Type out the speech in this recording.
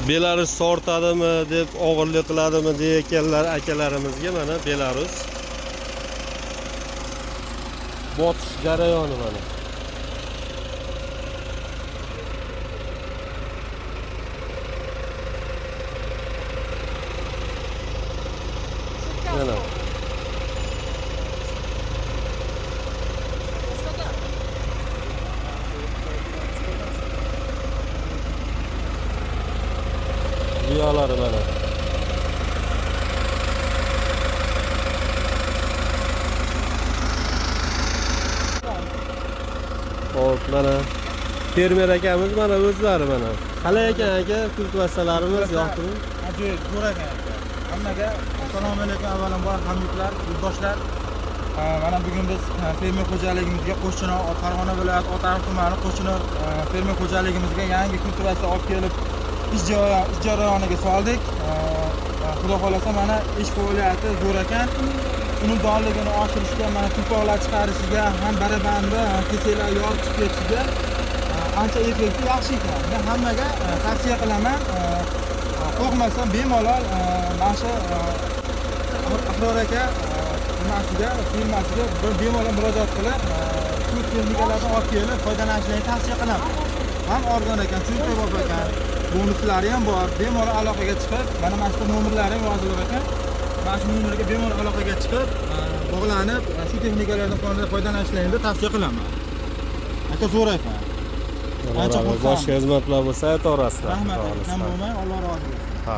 Belarus tortadimi deb og'irlik qiladimi deyotganlar akalarimizga mana Belarus botish jarayoni mana. Mana riyolari mana. Hop, mana fermer akamiz mana o'zlari mana. Qalay ekan aka, kultivatsiyalarimiz yoqdimi? Ajoyib, zo'r ekan aka. Hammaga assalomu alaykum avvalambor hamyurtlar, yurtdoshlar. Mana bugun biz fermer xo'jaligimizga qo'shni Farg'ona viloyati Otariq tumani qo'shni fermer xo'jaligimizga yangi kultivatsiya olib kelib ish jarayoniga soldik. Xudo xolasa mana ish faoliyati zo'r ekan. Unumdorligini oshirishga, mana tuproqlar chiqarishiga, ham barabanda keseklar yorib chiqib ketishiga ancha effekti yaxshi ekan. Men hammaga tavsiya qilaman. Qo'rqmasdan bemalol mana shu Ahror aka firmasiga bemalol murojaat qilib, shu texnikalardan olib kelib foydalanishlarini tavsiya qilaman. Ham arzon ekan, chunki bor ekan, bonuslari ham bor. Bemalol aloqaga chiqib, mana shu nomerlari yozilib ekan. Mana shu nomerga bemalol aloqaga chiqib, bog'lanib, shu texnikalardan foydalanishlarini tavsiya qilaman. Aka zo'r ekan. Boshqa xizmatlar bo'lsa aytaverasizlar. Rahmat, kam bo'lmay, Alloh rozi bo'lsin. Ha.